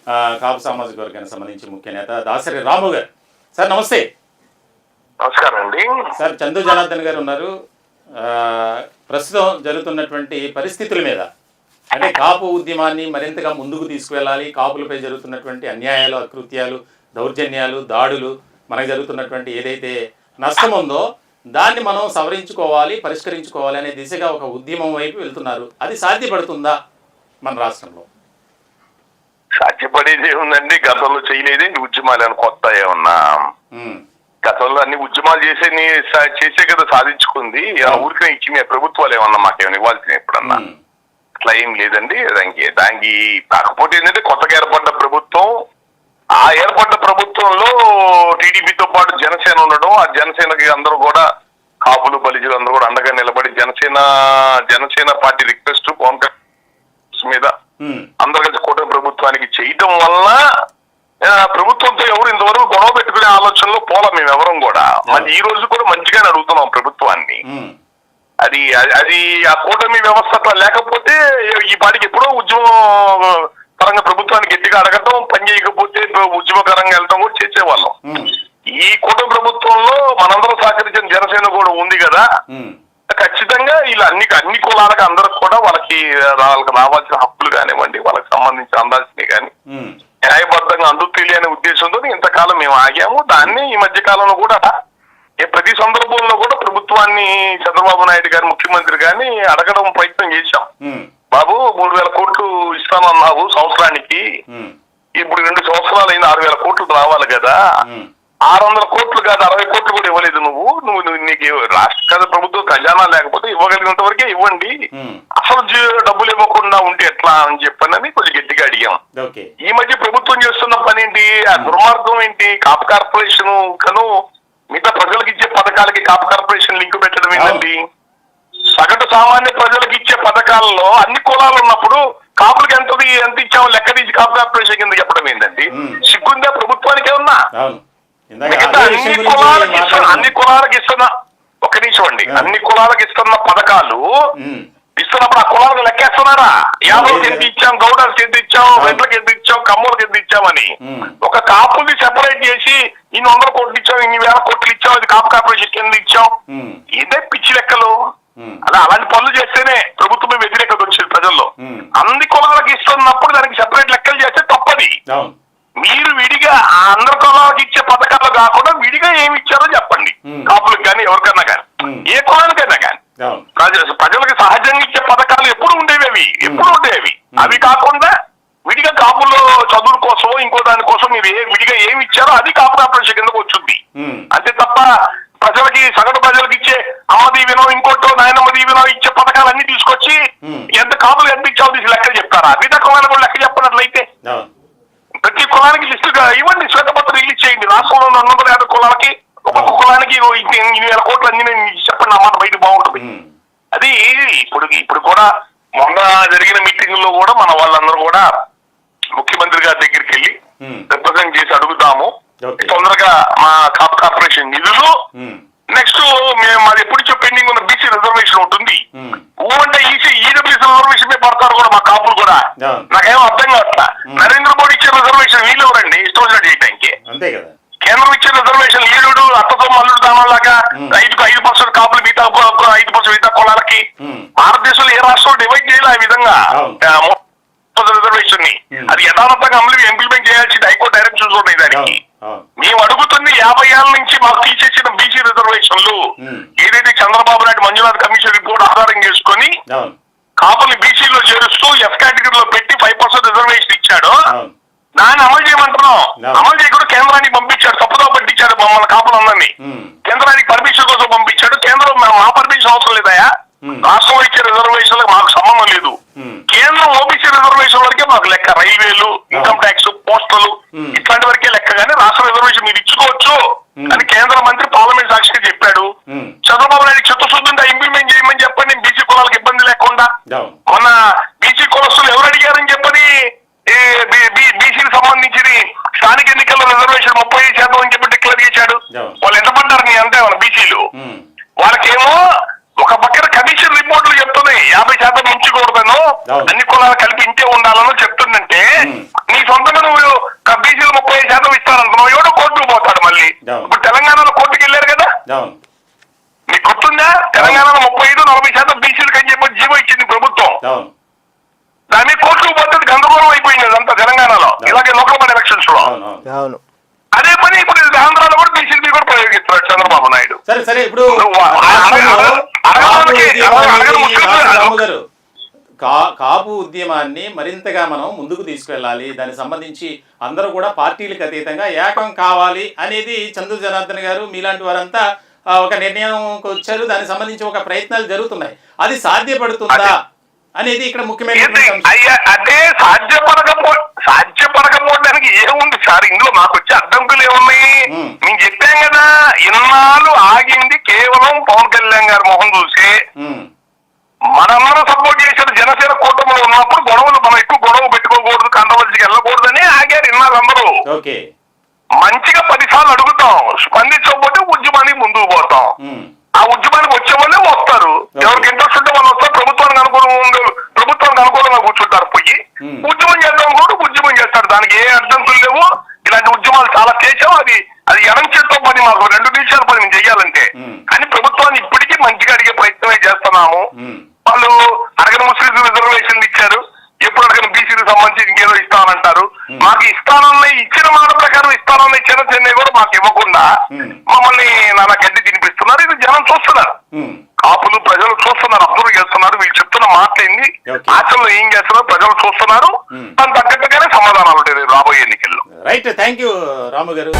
కాపు సామాజిక వర్గానికి సంబంధించి ముఖ్య నేత దాసరి రాము గారు. సార్ నమస్తే. నమస్కారం అండి. సార్ చందు జనార్దన్ గారు ఉన్నారు. ప్రస్తుతం జరుగుతున్నటువంటి పరిస్థితుల మీద, అంటే కాపు ఉద్యమాన్ని మరింతగా ముందుకు తీసుకువెళ్ళాలి, కాపులపై జరుగుతున్నటువంటి అన్యాయాలు, అకృత్యాలు, దౌర్జన్యాలు, దాడులు, మనకు జరుగుతున్నటువంటి ఏదైతే నష్టం ఉందో దాన్ని మనం సవరించుకోవాలి, పరిష్కరించుకోవాలి అనే దిశగా ఒక ఉద్యమం వైపు వెళ్తున్నారు. అది సాధ్యపడుతుందా మన రాష్ట్రంలో? సాధ్యపడేది ఏముందండి, గతంలో చేయలేదే ఉద్యమాలు అని కొత్త ఏమన్నా? గతంలో అన్ని ఉద్యమాలు చేసే కదా సాధించుకుంది. ఊరికే ఇచ్చిన ప్రభుత్వాలు ఏమన్నా మాకేమైనా ఇవ్వాల్సిన ఎప్పుడన్నా? అట్లా ఏం లేదండి. దానికి కాకపోతే ఏంటంటే కొత్తగా ఏర్పడ్డ ప్రభుత్వం, ఆ ఏర్పడ్డ ప్రభుత్వంలో టీడీపీతో పాటు జనసేన ఉండడం, ఆ జనసేనకి అందరూ కూడా కాపులు బలిజలు అందరూ కూడా అండగా నిలబడి జనసేన పార్టీ రిక్వెస్ట్ పవన్ కళ్యాణ్ మీద అందరు కలిసి కూటమి ప్రభుత్వానికి చేయటం వల్ల ప్రభుత్వంతో ఎవరు ఇంతవరకు గొడవ పెట్టుకునే ఆలోచనలో పోలా మేము ఎవరం కూడా. మరి ఈ రోజు కూడా మంచిగానే అడుగుతున్నాం ప్రభుత్వాన్ని. అది ఆ కూటమి వ్యవస్థ లేకపోతే ఈ పాటికి ఎప్పుడో ఉద్యమం పరంగా ప్రభుత్వానికి గట్టిగా అడగటం, పని చేయకపోతే ఉద్యమకరంగా వెళ్ళటం కూడా చేసేవాళ్ళం. ఈ కూటమి ప్రభుత్వంలో మనందరం సహకరించిన జనసేన కూడా ఉంది కదా, ఖచ్చితంగా ఇలా అన్ని కులాలకు అందరికి కూడా వాళ్ళకి రావాల్సిన హక్కులు కానివ్వండి, వాళ్ళకి సంబంధించి అందాల్సినవి కానీ న్యాయబద్ధంగా అందుతేలి అనే ఉద్దేశంతో ఇంతకాలం మేము ఆగాము. దాన్ని ఈ మధ్య కాలంలో కూడా ప్రతి సందర్భంలో కూడా ప్రభుత్వాన్ని చంద్రబాబు నాయుడు గారు ముఖ్యమంత్రి గాని అడగడం ప్రయత్నం చేశాం. బాబు 3,000 కోట్లు ఇస్తానన్నావు సంవత్సరానికి, ఇప్పుడు 2 సంవత్సరాలు అయినా 6,000 కోట్లు రావాలి కదా, 600 కోట్లు కాదు 60 కోట్లు కూడా ఇవ్వలేదు నువ్వు నీకు రాష్ట్ర ప్రభుత్వం ఖజానా లేకపోతే ఇవ్వగలిగినంత వరకే ఇవ్వండి, అసలు డబ్బులు ఇవ్వకుండా ఉంటే ఎట్లా అని చెప్పని కొంచెం గట్టిగా అడిగాం. ఈ మధ్య ప్రభుత్వం చేస్తున్న పని ఏంటి, ఆ దుర్మార్గం ఏంటి, కాపు కార్పొరేషన్ కను మిగతా ప్రజలకు ఇచ్చే పథకాలకి కాపు కార్పొరేషన్ లింక్ పెట్టడం ఏంటండి? సగటు సామాన్య ప్రజలకు ఇచ్చే పథకాలలో అన్ని కులాలు ఉన్నప్పుడు కాపులకి ఎంత ఇచ్చామో లెక్క తీసి కాపు కార్పొరేషన్ కింద చెప్పడం ఏంటండి? సిగ్గుందా ప్రభుత్వానికి ఏమన్నా? అన్ని కులాలకు ఇస్తున్న ఒక నిమిషం అండి, అన్ని కులాలకు ఇస్తున్న పథకాలు ఇస్తున్నప్పుడు ఆ కులాలకు లెక్కేస్తున్నారా? యాదవులకు ఎంత ఇచ్చాం, గౌడర్కి ఎంత ఇచ్చాం, రెడ్లకి ఎంత ఇచ్చాం, కమ్మలకి ఎంత ఇచ్చామని ఒక కాపుని సెపరేట్ చేసి ఇన్ని 100 కోట్లు ఇచ్చాం, ఇన్ని 1000 కోట్లు ఇచ్చాం, అది కాపు కార్పొరేషన్ కింద ఇచ్చాం, ఇదే పిచ్చి లెక్కలు. అలాంటి పనులు చేస్తేనే ప్రభుత్వం వ్యతిరేకత వచ్చేది ప్రజల్లో. అన్ని కులాలకు ఇస్తున్నప్పుడు దానికి సెపరేట్ లెక్కలు చేస్తే తప్పది. మీరు విడిగా అందరి కులాలకు ఇచ్చే పథకాలు కాకుండా విడిగా ఏమి ఇచ్చారో చెప్పండి, కాపులకు కానీ ఎవరికన్నా కానీ, ఏ కులానికైనా కానీ. ప్రజలకు సహజంగా ఇచ్చే పథకాలు ఎప్పుడు ఉండేవి, అవి కాకుండా విడిగా కాపుల్లో చదువుల కోసం ఇంకో దానికోసం మీరు విడిగా ఏమి ఇచ్చారో అది కాపు కార్పొరేషన్ కిందకు వచ్చింది. అంతే తప్ప ప్రజలకి సగటు ప్రజలకు ఇచ్చే అమ్మ దీవెనో ఇంకోటో నాయనమ్మ దీవెనో ఇచ్చే పథకాలు అన్ని తీసుకొచ్చి ఎంత కాపులు ఎంత ఇచ్చావో తీసి లెక్క చెప్తారా? మిగతా కులాలకు కూడా లెక్క చెప్పినట్లయితే ప్రతి కులానికి లిస్టుగా ఇవ్వండి, శ్వేతపత్రం రిలీజ్ చేయండి. రాష్ట్రంలో ఉన్న 150 కులాలకి ఒక్కొక్క కులానికి 2,000 కోట్లు అన్ని చెప్పండి, అన్నమాట బయట బాగుంటుంది. అది ఇప్పుడు కూడా మొన్న జరిగిన మీటింగ్ లో కూడా మన వాళ్ళందరూ కూడా ముఖ్యమంత్రి గారి దగ్గరికి వెళ్ళి రిప్రజెంట్ చేసి అడుగుతాము తొందరగా మా కాపు కార్పొరేషన్ నిధులు, నెక్స్ట్ మాది ఎప్పుడు పెండింగ్ ఉన్న బీసీ రిజర్వేషన్ ఉంటుంది, ఊరంటే ఈడబ్ల్యూసీ రిజర్వేషన్ మీద పడతారు కూడా మా కాపులు కూడా. నాకేమో అర్థం కావట్లా, నరేంద్ర మోడీ ఇచ్చే రిజర్వేషన్ వీళ్ళు ఎవరండి ఇష్టం వచ్చినట్టు చేయడానికి? కేంద్రం ఇచ్చే రిజర్వేషన్ ఈడు అత్తతో మల్లుడు దానిలాగా 5% కాపులు మిగతా 5% మిగతా కులాలకి భారతదేశంలో ఏ రాష్ట్రంలో డివైడ్ చేయాలి ఆ విధంగా రిజర్వేషన్ ని. అది యథార్థంగా ఇంప్లిమెంట్ చేయాల్సింది హైకోర్టు డైరెక్షన్స్ ఉన్నాయి దానికి. మేము అడుగుతుంది 50 ఏళ్ల నుంచి మాకు తీసేసిన బీసీ రిజర్వేషన్లు ఏదైతే చంద్రబాబు నాయుడు మంజునాథ్ కమిషన్ రిపోర్ట్ ఆధారం చేసుకుని కాపుల్ని బీసీలో చేరుస్తూ ఎఫ్ కేటగిరీలో పెట్టి 5% రిజర్వేషన్ ఇచ్చాడు, దాన్ని అమలు చేయమంటున్నాం. అమలు చేయకుండా కేంద్రానికి పంపించాడు, తప్పుదో పట్టించాడు మమ్మల్ని కాపులందరినీ. కేంద్రానికి పర్మిషన్ కోసం పంపించాడు. కేంద్రం మా పర్మిషన్ అవసరం లేదయా, రాష్ట్రంలో ఇచ్చే రిజర్వేషన్లకు మాకు సంబంధం లేదు, కేంద్రం ఓబీసీ రిజర్వేషన్ వరకే మాకు లెక్క, రైల్వేలు, ఇన్కమ్ ట్యాక్స్, పోస్టలు ఇట్లాంటి వరకే లెక్క, కానీ రాష్ట్ర రిజర్వేషన్ మీరు ఇచ్చుకోవచ్చు అని కేంద్ర మంత్రి పార్లమెంట్ సాక్షిగా చెప్పాడు. చంద్రబాబు నాయుడు చిత్తశుద్ధిగా ఇంప్లిమెంట్ చేయమని చెప్పండి, బీసీ కులాలకు ఇబ్బంది లేకుండా. మొన్న బీసీ కులస్తులు ఎవరు అడిగారని చెప్పని బీసీకి సంబంధించి స్థానిక ఎన్నికల్లో రిజర్వేషన్ 35% అని చెప్పి డిక్లేర్ చేశాడు. వాళ్ళు ఎంత పడ్డారు నీ అంతే వాళ్ళ బీసీలు? వాళ్ళకేమో ఒక పక్కన కమిషన్ రిపోర్ట్లు చెప్తున్నాయి 50% మించకూడదను, అన్ని కులాలు కలిపి ఇంతే ఉండాలని చెప్తుందంటే నీ సొంతంగా నువ్వు చెప్పాడు చంద్రబాబు నాయుడు. సరే సరే ఇప్పుడు రాము గారు కాపు ఉద్యమాన్ని మరింతగా మనం ముందుకు తీసుకువెళ్ళాలి, దానికి సంబంధించి అందరూ కూడా పార్టీలకు అతీతంగా ఏకం కావాలి అనేది చంద్ర జనార్దన్ గారు మీలాంటి వారంతా ఒక నిర్ణయంకి వచ్చారు. దానికి సంబంధించి ఒక ప్రయత్నాలు జరుగుతున్నాయి. అది సాధ్యపడుతుందా అనేది ఇక్కడ ముఖ్యమైన అంటే సాధ్యపడకపోవడానికి ఏముంది సార్, ఇందులో మాకు వచ్చే అడ్డంకులు ఏమున్నాయి? మేము చెప్పాం కదా, ఇన్నాళ్ళు ఆగింది కేవలం పవన్ కళ్యాణ్ గారి మొహం చూసే. మనందరం సపోర్ట్ చేసిన జనసేన కూటమిలో ఉన్నప్పుడు గొడవలు మనం ఎక్కువ గొడవ పెట్టుకోకూడదు, కంట్రవర్సీకి వెళ్ళకూడదని ఆగారు ఇన్నాళ్ళు అందరూ. మంచిగా 10 సార్లు అడుగుతాం, స్పందించకపోతే ఉద్యమానికి ముందుకు పోతాం. ఆ ఉద్యమానికి వచ్చే వాళ్ళే వస్తారు, ఎవరికి ఇంట్రెస్ట్ ఉంటే వాళ్ళు వస్తారు. ప్రభుత్వానికి అనుకూలంగా కూర్చుంటారు, పోయి ఉద్యమం చేద్దాం కూడా ఉద్యమం చేస్తారు. దానికి ఏ అడ్డంకులు లేవు. ఇలాంటి ఉద్యమాలు చాలా చేసాం. అది ఎడం చేత్తో పని, మాకు 2 నిమిషాల పని మేము చెయ్యాలంటే. కానీ ప్రభుత్వాన్ని ఇప్పటికీ మంచిగా అడిగే ప్రయత్నమే చేస్తున్నాము. వాళ్ళు అడగని ముస్లిం రిజర్వేషన్ ఇచ్చారు, ఎప్పుడు అడగని బీసీకి సంబంధించి ఇంకేదో ఇస్తానంటారు. మాకు ఇచ్చిన మాట ప్రకారం ఇస్తానన్న చిన్న కూడా మాకు ఇవ్వకుండా మమ్మల్ని నానా గడ్డి తినిపిస్తున్నారు. ఇది జనం చూస్తున్నారు, కాపులు ప్రజలు చూస్తున్నారు, అబ్జర్వ్ చేస్తున్నారు. వీళ్ళు చెప్తున్న మాటలేంది, ఆచరణలో ఏం చేస్తున్నారు ప్రజలు చూస్తున్నారు. దాని తగ్గట్టుగానే సమాధానాలు ఉంటాయి రాబోయే ఎన్నికల్లో. రైట్, థ్యాంక్ యూ రాము గారు.